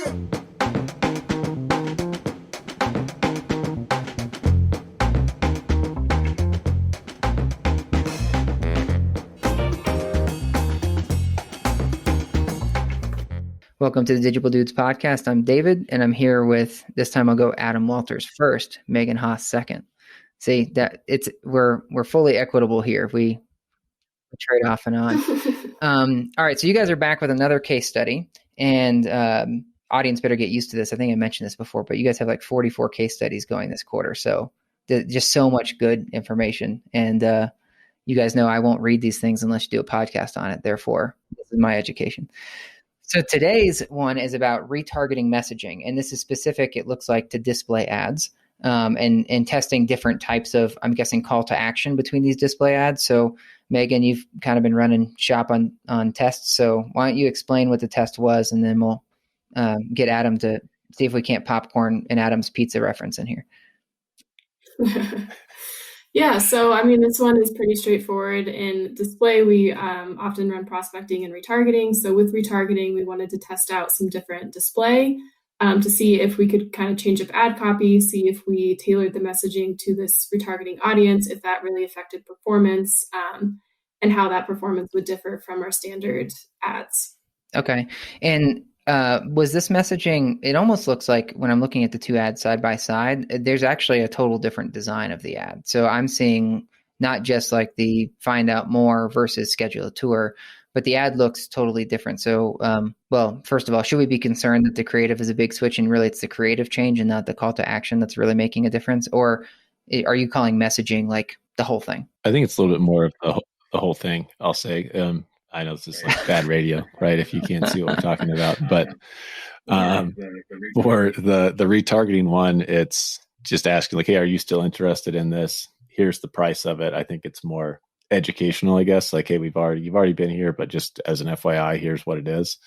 Welcome to the Digible Dudes podcast. I'm David, and I'm here with, this time I'll go Adam Walters first, Megan Haase second. See, that we're fully equitable here. We trade off and on. All right, so you guys are back with another case study, and audience better get used to this. I think I mentioned this before, but you guys have like 44 case studies going this quarter, so just so much good information. And you guys know I won't read these things unless you do a podcast on it. Therefore, this is my education. So today's one is about retargeting messaging, and this is specific, it looks like, to display ads, and testing different types of, I'm guessing, call to action between these display ads. So Megan, you've kind of been running shop on tests, so why don't you explain what the test was, and then we'll get Adam to see if we can't popcorn an Adam's Pizza reference in here. Yeah, so I mean, this one is pretty straightforward. In display, we often run prospecting and retargeting. So with retargeting, we wanted to test out some different display to see if we could kind of change up ad copy, see if we tailored the messaging to this retargeting audience, if that really affected performance, and how that performance would differ from our standard ads. Okay. And was this messaging, it almost looks like when I'm looking at the two ads side by side, there's actually a total different design of the ad. So I'm seeing not just like the find out more versus schedule a tour, but the ad looks totally different. So, well, first of all, should we be concerned that the creative is a big switch and really it's the creative change and not the call to action that's really making a difference? Or are you calling messaging like the whole thing? I think it's a little bit more of the whole thing, I'll say. I know this is like bad radio, right? If you can't see what we're talking about, but for the retargeting one, it's just asking like, hey, are you still interested in this? Here's the price of it. I think it's more educational, I guess. Like, hey, you've already been here, but just as an FYI, here's what it is.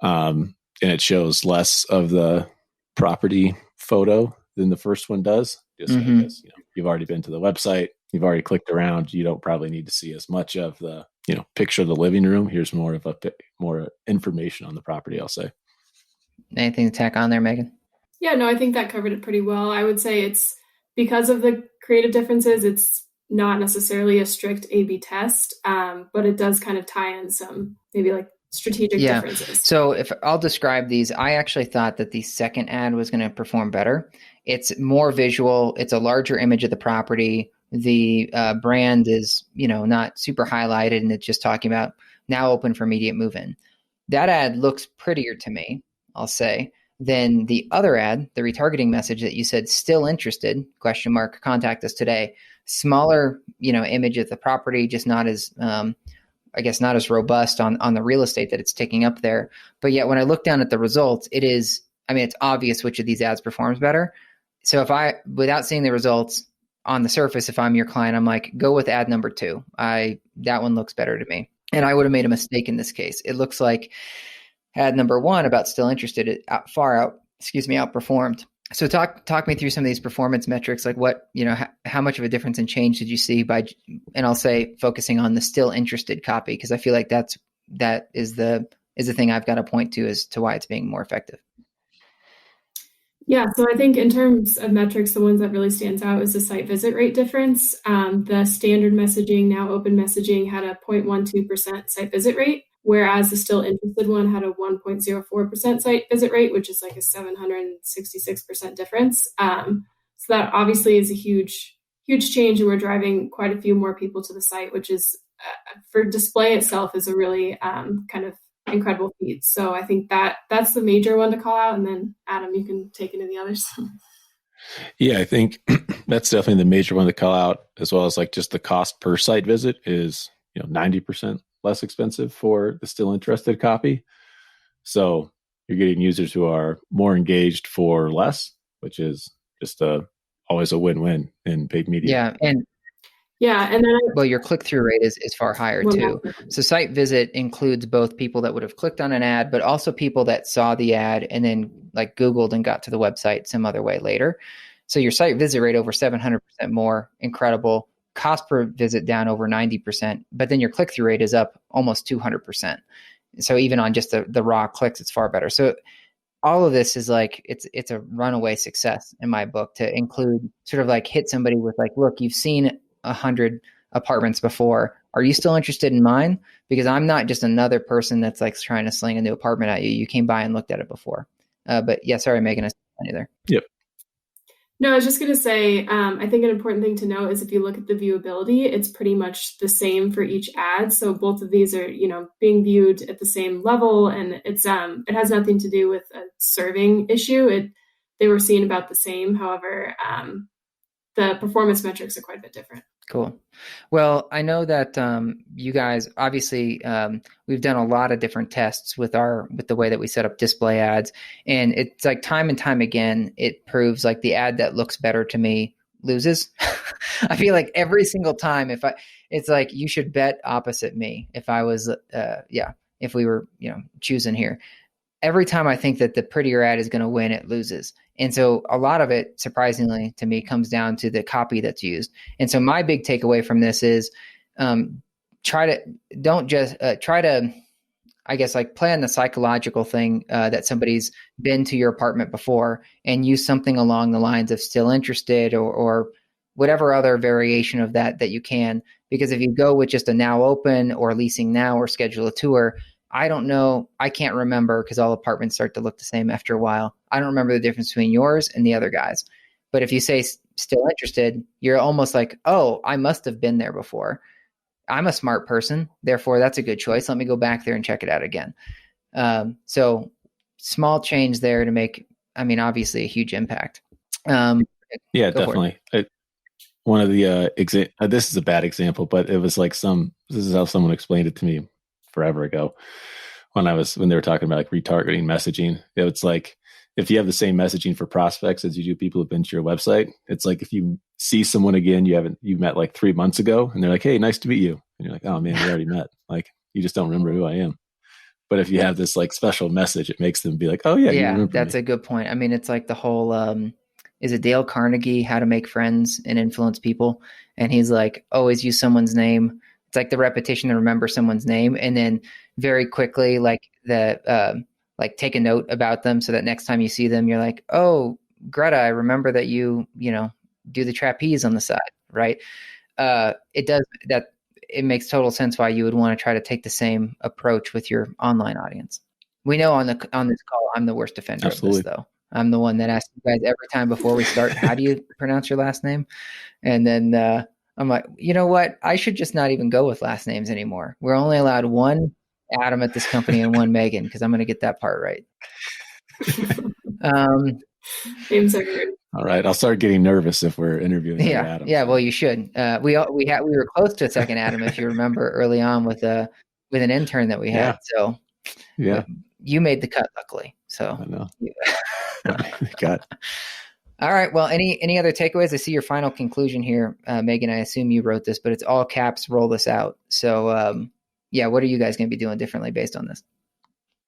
And it shows less of the property photo than the first one does. Just I guess, you've already been to the website, you've already clicked around. You don't probably need to see as much of the picture of the living room. Here's more information on the property, I'll say. Anything to tack on there, Megan? Yeah, no, I think that covered it pretty well. I would say it's because of the creative differences, it's not necessarily a strict A/B test, but it does kind of tie in some maybe like strategic differences. So if I'll describe these, I actually thought that the second ad was going to perform better. It's more visual. It's a larger image of the property. The brand is, not super highlighted, and it's just talking about now open for immediate move-in. That ad looks prettier to me, I'll say, than the other ad, the retargeting message that you said, still interested, ? Contact us today. Smaller, image of the property, just not as, not as robust on the real estate that it's taking up there. But yet when I look down at the results, it's obvious which of these ads performs better. So without seeing the results, on the surface, if I'm your client, I'm like, go with ad number 2. That one looks better to me. And I would have made a mistake in this case. It looks like ad number 1 about still interested, outperformed. So talk me through some of these performance metrics, like what, how much of a difference in change did you see and I'll say focusing on the still interested copy, because I feel like that is the thing I've got to point to as to why it's being more effective. Yeah, so I think in terms of metrics, the ones that really stands out is the site visit rate difference. The standard messaging, now open messaging, had a 0.12% site visit rate, whereas the still interested one had a 1.04% site visit rate, which is like a 766% difference. So that obviously is a huge change, and we're driving quite a few more people to the site, which is for display itself is a really kind of incredible feat. So I think that's the major one to call out. And then Adam, you can take into the others. Yeah, I think that's definitely the major one to call out, as well as like just the cost per site visit is 90% less expensive for the still interested copy. So you're getting users who are more engaged for less, which is just always a win-win in paid media. Yeah, and then your click-through rate is far higher too. So site visit includes both people that would have clicked on an ad, but also people that saw the ad and then like Googled and got to the website some other way later. So your site visit rate over 700% more, incredible. Cost per visit down over 90%, but then your click-through rate is up almost 200%. So even on just the raw clicks, it's far better. So all of this is like, it's a runaway success in my book to include sort of like hit somebody with like, look, you've seen 100 apartments before. Are you still interested in mine? Because I'm not just another person that's like trying to sling a new apartment at you. You came by and looked at it before. But yeah, sorry, Megan, I said there. Yep. No, I was just going to say, I think an important thing to note is if you look at the viewability, it's pretty much the same for each ad. So both of these are, being viewed at the same level, and it has nothing to do with a serving issue. They were seen about the same. However, the performance metrics are quite a bit different. Cool. Well, I know that you guys, obviously, we've done a lot of different tests with the way that we set up display ads, and it's like time and time again, it proves like the ad that looks better to me loses. I feel like every single time, it's like you should bet opposite me if I was, if we were, choosing here. Every time I think that the prettier ad is going to win, it loses. And so a lot of it, surprisingly to me, comes down to the copy that's used. And so my big takeaway from this is try to, I guess, like play on the psychological thing that somebody's been to your apartment before and use something along the lines of still interested or whatever other variation of that you can. Because if you go with just a now open or leasing now or schedule a tour, I don't know. I can't remember because all apartments start to look the same after a while. I don't remember the difference between yours and the other guys. But if you say still interested, you're almost like, oh, I must have been there before. I'm a smart person. Therefore, that's a good choice. Let me go back there and check it out again. So small change there to make, obviously a huge impact. Yeah, definitely. One of the, this is a bad example, but it was like this is how someone explained it to me forever ago when they were talking about like retargeting messaging. It's like, if you have the same messaging for prospects as you do people who've been to your website, it's like if you see someone again you met like 3 months ago and they're like, hey, nice to meet you. And you're like, oh man, we already met. Like, you just don't remember who I am. But if you have this like special message, it makes them be like, oh yeah, you remember that's me. A good point. It's like the whole, is it Dale Carnegie, How to Make Friends and Influence People? And he's like, always use someone's name. It's like the repetition to remember someone's name, and then very quickly, like take a note about them so that next time you see them, you're like, oh, Greta, I remember that you do the trapeze on the side, right? It does that. It makes total sense why you would want to try to take the same approach with your online audience. We know on this call, I'm the worst offender of this, though. I'm the one that asks you guys every time before we start, how do you pronounce your last name? And then I'm like, you know what? I should just not even go with last names anymore. We're only allowed one Adam at this company and one Megan, because I'm going to get that part right. All right, I'll start getting nervous if we're interviewing Adam. Yeah, well, you should. We were close to a second Adam, if you remember, early on with an intern that we had. So yeah, you made the cut, luckily. So I know. Got. All right. Well, any other takeaways? I see your final conclusion here, Megan. I assume you wrote this, but it's all caps. Roll this out. So, what are you guys going to be doing differently based on this?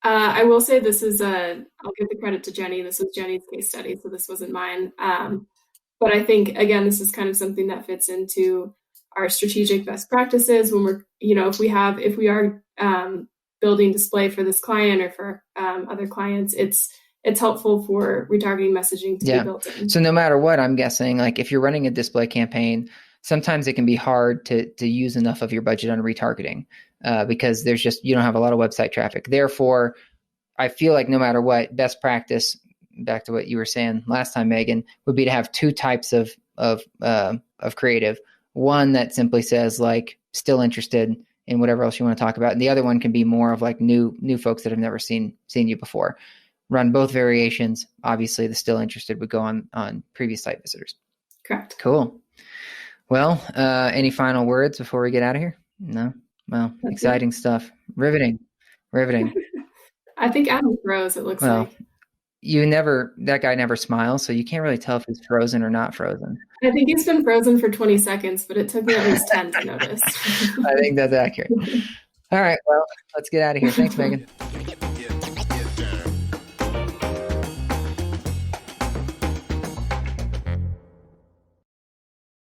I will say this is I'll give the credit to Jenny. This was Jenny's case study, so this wasn't mine. But I think, again, this is kind of something that fits into our strategic best practices when we're, if we are building display for this client or for other clients, it's helpful for retargeting messaging to be built in. So no matter what, I'm guessing, like if you're running a display campaign, sometimes it can be hard to use enough of your budget on retargeting because you don't have a lot of website traffic. Therefore, I feel like no matter what, best practice, back to what you were saying last time, Megan, would be to have two types of creative. One that simply says like still interested in whatever else you want to talk about, and the other one can be more of like new folks that have never seen you before. Run both variations. Obviously, the still interested would go on previous site visitors. Correct. Cool. Well, any final words before we get out of here? No? Well, that's exciting stuff. Riveting. I think Adam froze, it looks like. That guy never smiles, so you can't really tell if he's frozen or not frozen. I think he's been frozen for 20 seconds, but it took me at least 10 to notice. I think that's accurate. All right, well, let's get out of here. Thanks, Megan.